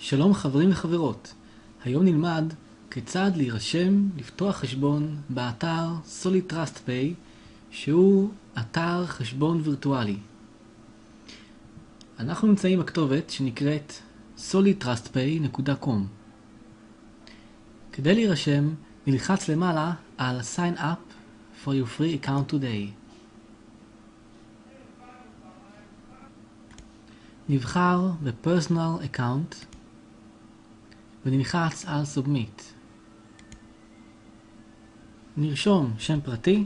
שלום חברים וחברות, היום נלמד כיצד להירשם לפתוח חשבון באתר Solid Trust Pay, שהוא אתר חשבון וירטואלי. אנחנו נמצאים בכתובת שנקראת solidtrustpay.com. כדי להירשם נלחץ למעלה על Sign up for your free account today. נבחר ב-Personal Account ונלחץ על Submit. נרשום שם פרטי,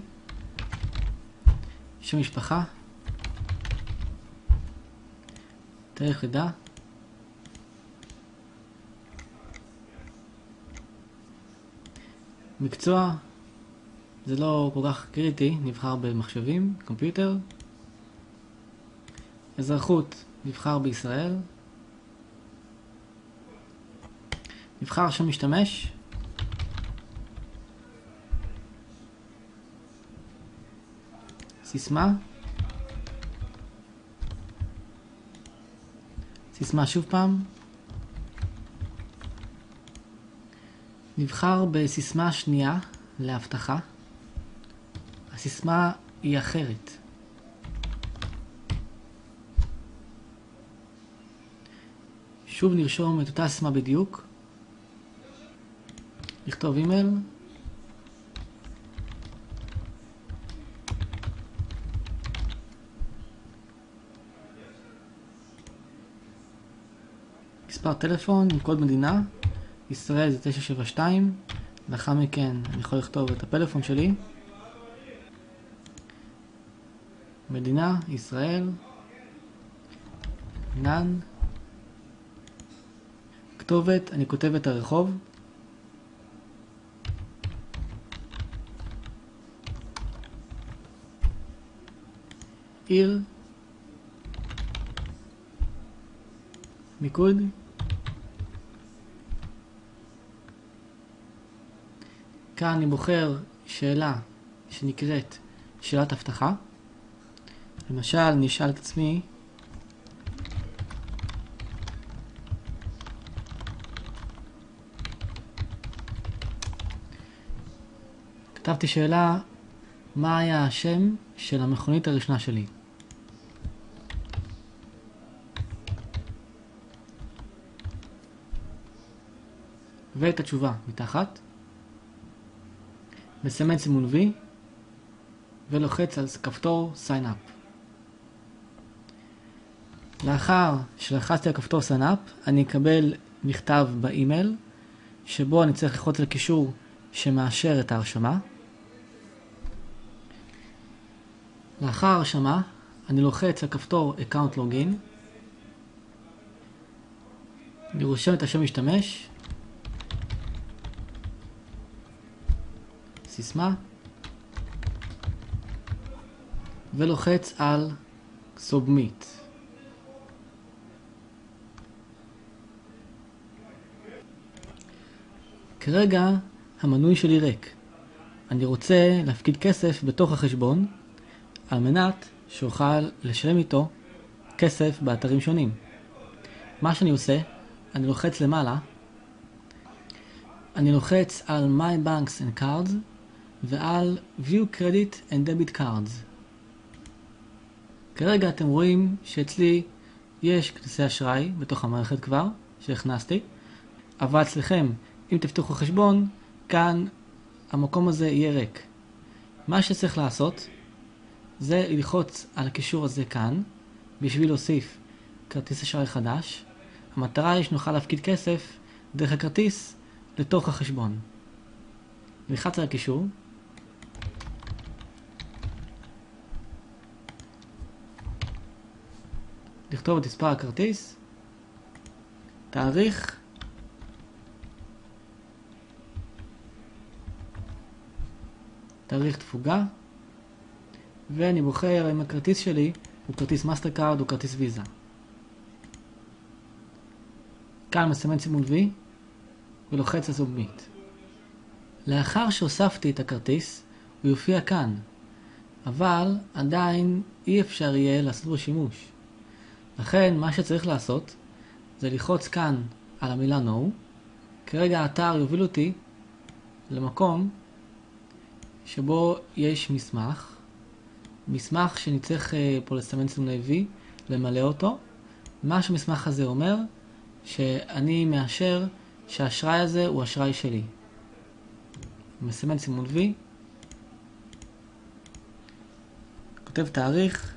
שם משפחה, תאריך לידה, מקצוע, זה לא כל כך קריטי, נבחר במחשבים, קומפיוטר, אזרחות, נבחר בישראל, נבחר שם משתמש, סיסמה, סיסמה שוב פעם, נבחר בסיסמה שנייה להבטחה, הסיסמה היא אחרת. שוב נרשום את אותה סיסמה בדיוק, לכתוב אימייל, מספר טלפון עם קוד מדינה, ישראל זה 972, לאחר מכן אני יכול לכתוב את הפלאפון שלי, מדינה, ישראל, נן, כתובת, אני כותב את הרחוב, עיר, מיקוד, כאן אני בוחר שאלה שנקראת שאלת הבטחה. למשל, נשאל את עצמי כתבתי שאלה, מה היה השם של המכונית הראשונה שלי? ואת התשובה מתחת, מסמן סימון וי ולוחץ על כפתור Sign up. לאחר שלחצתי על כפתור Sign up, אני אקבל מכתב באימייל שבו אני צריך ללחוץ על קישור שמאשר את ההרשמה. לאחר ההרשמה אני לוחץ על כפתור Account Login, אני רושם את השם משתמש, סיסמה, ולוחץ על Submit. כרגע המנוי שלי ריק. אני רוצה להפקיד כסף בתוך החשבון על מנת שאוכל לשלם איתו כסף באתרים שונים. מה שאני עושה, אני לוחץ למעלה, אני לוחץ על My Banks and Cards ועל View Credit and Debit Cards. כרגע אתם רואים שאצלי יש כרטיסי אשראי בתוך המערכת כבר שהכנסתי, אבל אצלכם אם תפתחו חשבון, כאן המקום הזה יהיה ריק. מה שצריך לעשות זה ללחוץ על הקישור הזה כאן בשביל להוסיף כרטיס אשראי חדש. המטרה היא שנוכל להפקיד כסף דרך הכרטיס לתוך החשבון. נלחץ על הקישור, לכתוב את מספר הכרטיס, תאריך, תאריך תפוגה, ואני בוחר אם הכרטיס שלי הוא כרטיס מאסטרקארד או כרטיס ויזה. כאן מסמן סימון וי ולוחץ על Submit. לאחר שהוספתי את הכרטיס הוא יופיע כאן, אבל עדיין אי אפשר יהיה לעשות בו שימוש. לכן מה שצריך לעשות זה ללחוץ כאן על המילה no. כרגע האתר יוביל אותי למקום שבו יש מסמך שאני צריך פה לסמן סימני V, למלא אותו. מה שהמסמך הזה אומר, שאני מאשר שהאשראי הזה הוא אשראי שלי. מסמן סימון V, כותב תאריך,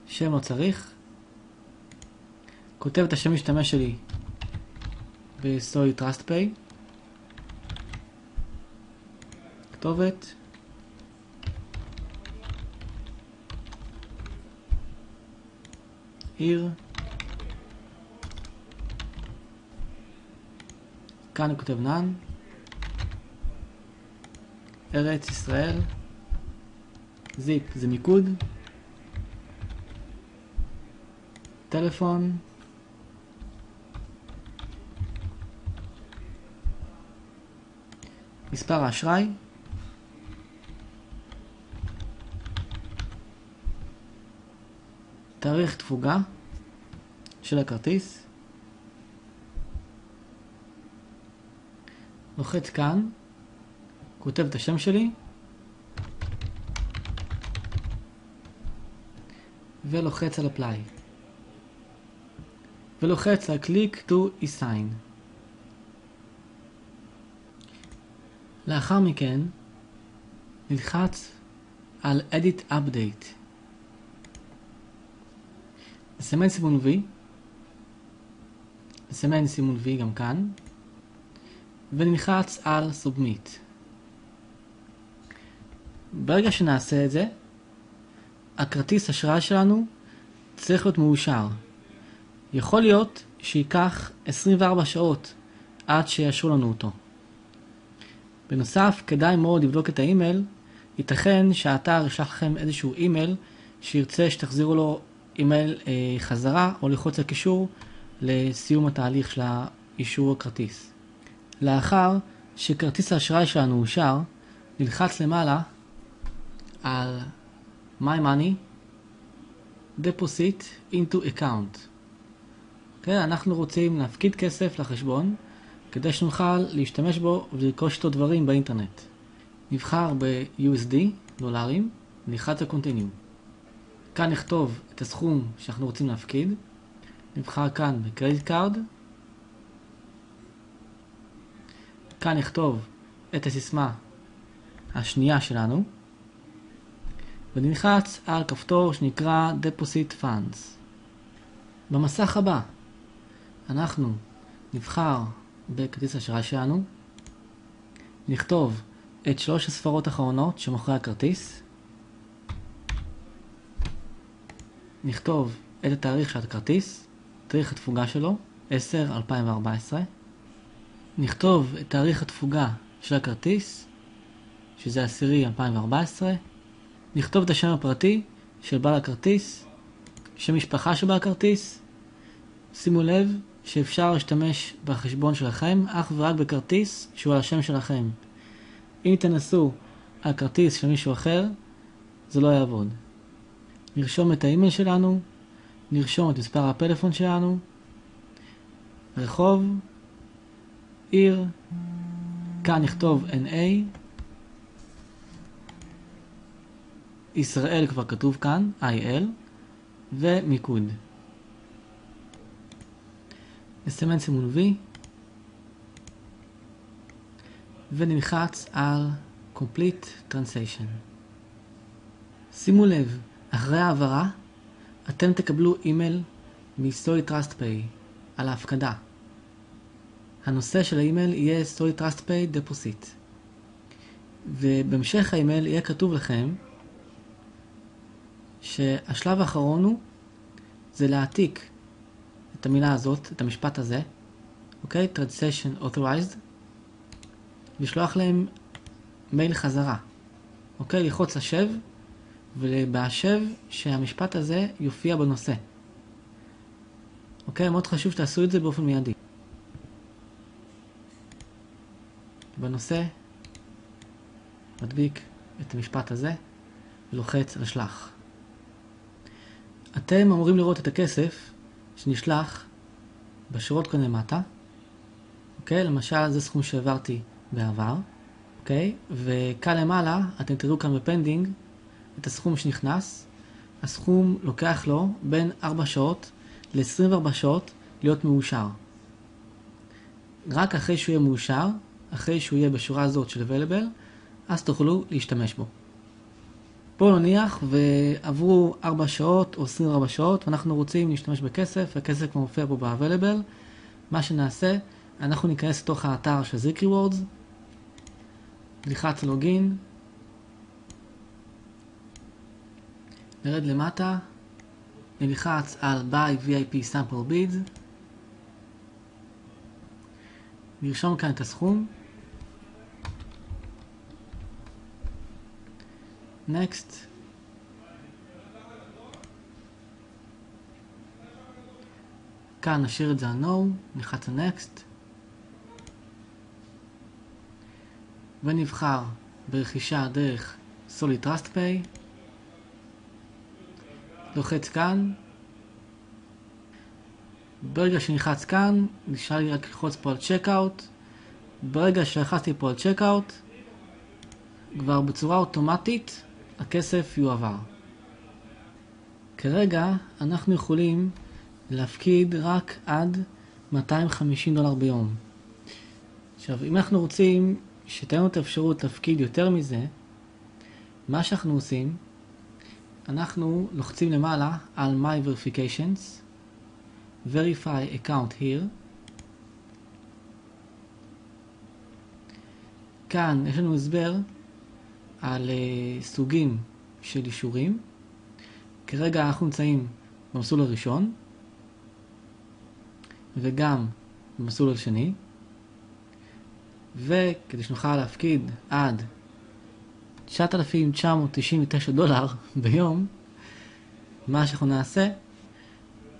שם לא צריך, כותב את השם משתמש שלי ב-Solid Trust Pay, כתובת, עיר, כאן אני כותב נאן, ארץ ישראל, זיפ זה מיקוד, טלפון, מספר האשראי, תאריך תפוגה של הכרטיס, לוחץ כאן, כותב את השם שלי, ולוחץ על apply, ולוחץ על click to e-sign. לאחר מכן נלחץ על edit update, נסמן סימון V, נסמן סימון V גם כאן, ונלחץ על submit. ברגע שנעשה את זה, הכרטיס אשראי שלנו צריך להיות מאושר. יכול להיות שייקח 24 שעות עד שיאשרו לנו אותו. בנוסף, כדאי מאוד לבדוק את האימייל. ייתכן שהאתר ישלח לכם איזשהו אימייל שירצה שתחזירו לו אימייל חזרה, או ללחוץ על קישור לסיום התהליך של אישור הכרטיס. לאחר שכרטיס האשראי שלנו אושר, נלחץ למעלה על My Money, Deposit into Account. אנחנו רוצים להפקיד כסף לחשבון כדי שנוכל להשתמש בו ולרכוש איתו דברים באינטרנט. נבחר ב-USD, דולרים, נלחץ על Continue. כאן נכתוב את הסכום שאנחנו רוצים להפקיד. נבחר כאן ב-Credit Card. כאן נכתוב את הסיסמה השנייה שלנו. ונלחץ על כפתור שנקרא Deposit Funds. במסך הבא אנחנו נבחר בכרטיס האשראי שלנו, נכתוב את 3 הספרות האחרונות שמאחורי הכרטיס, נכתוב את התאריך של הכרטיס, תאריך התפוגה שלו, 10-2014, נכתוב את תאריך התפוגה של הכרטיס, שזה 10-2014, נכתוב את השם הפרטי של בעל הכרטיס, שם משפחה של בעל הכרטיס. שימו לב שאפשר להשתמש בחשבון שלכם אך ורק בכרטיס שהוא על השם שלכם. אם תנסו על כרטיס של מישהו אחר, זה לא יעבוד. נרשום את האימייל שלנו, נרשום את מספר הפלאפון שלנו, רחוב, עיר, כאן נכתוב NA, ישראל כבר כתוב כאן, IL, ומיקוד. נסמן סימון V, ונלחץ על Complete Translation. שימו לב, אחרי העברה, אתם תקבלו אימייל מ-Solid Trust Pay על ההפקדה. הנושא של האימייל יהיה Solid Trust Pay Deposit. ובהמשך האימייל יהיה כתוב לכם שהשלב האחרון הוא זה להעתיק את המילה הזאת, את המשפט הזה, אוקיי? Translation Authorized, לשלוח להם מייל חזרה, אוקיי? ללחוץ השב, ובהשב שהמשפט הזה יופיע בנושא. אוקיי? מאוד חשוב שתעשו את זה באופן מיידי. בנושא, מדביק את המשפט הזה, ולוחץ על שלח. אתם אמורים לראות את הכסף שנשלח בשורות כאן למטה. אוקיי? למשל, זה סכום שהעברתי בעבר. אוקיי? וכאן למעלה, אתם תראו כאן בפנדינג את הסכום שנכנס. הסכום לוקח לו בין 4 שעות ל-24 שעות להיות מאושר. רק אחרי שהוא יהיה מאושר, אחרי שהוא יהיה בשורה הזאת של available, אז תוכלו להשתמש בו. פה נניח ועברו 4 שעות או 24 שעות ואנחנו רוצים להשתמש בכסף, והכסף כבר מופיע פה ב-available. מה שנעשה, אנחנו ניכנס לתוך האתר של Zik Rewards, נלחץ לוגין, נרד למטה, נלחץ על Buy VIP Sample Bids, נרשום כאן את הסכום, Next, כאן נשאיר את זה על No, נלחץ על Next, ונבחר ברכישה דרך Solid Trust Pay, לוחץ כאן, ברגע שנלחץ כאן, נשאר לי רק ללחוץ פה על Checkout, ברגע שלחצתי פה על Checkout, כבר בצורה אוטומטית הכסף יועבר. כרגע אנחנו יכולים להפקיד רק עד $250 ביום. עכשיו, אם אנחנו רוצים שתהיה לנו את האפשרות להפקיד יותר מזה, מה שאנחנו עושים, אנחנו לוחצים למעלה על My Verifications, Verify Account Here. כאן יש לנו הסבר על סוגים של אישורים. כרגע אנחנו נמצאים במסלול הראשון, וגם במסלול השני. וכדי שנוכל להפקיד עד $9,999 ביום, מה שאנחנו נעשה,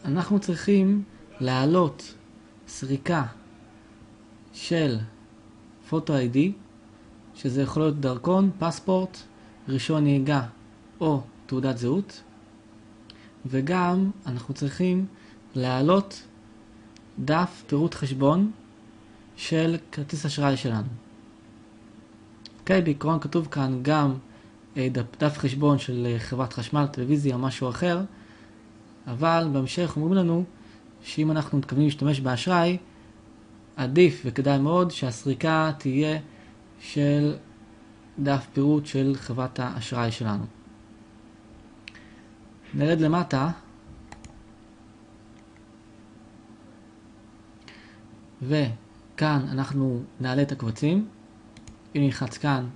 אנחנו צריכים להעלות סריקה של פוטו ID, שזה יכול להיות דרכון, פספורט, רישיון נהיגה או תעודת זהות, וגם אנחנו צריכים להעלות דף פירוט חשבון של כרטיס אשראי שלנו. אוקיי, בעיקרון כתוב כאן גם דף חשבון של חברת חשמל, טלוויזיה או משהו אחר, אבל בהמשך אומרים לנו שאם אנחנו מתכוונים להשתמש באשראי, עדיף וכדאי מאוד שהסריקה תהיה של דף פירוט של חברת האשראי שלנו. נרד למטה, וכאן אנחנו נעלה את הקבצים. אם נלחץ כאן,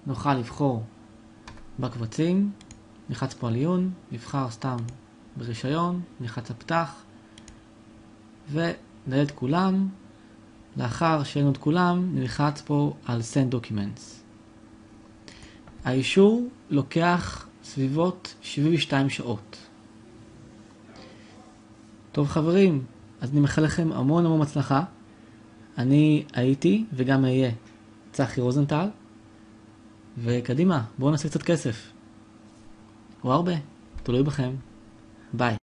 נוכל לבחור בקבצים, נלחץ פה על עיון, נבחר סתם ברישיון, נלחץ על פתח, ונעלה את כולם. לאחר שאין את כולם, נלחץ פה על Send Documents. האישור לוקח סביבות 72 שעות. טוב חברים, אז אני מאחל לכם המון הצלחה. אני הייתי וגם אהיה צחי רוזנטל, וקדימה, בואו נעשה קצת כסף. או הרבה, תלוי בכם. ביי.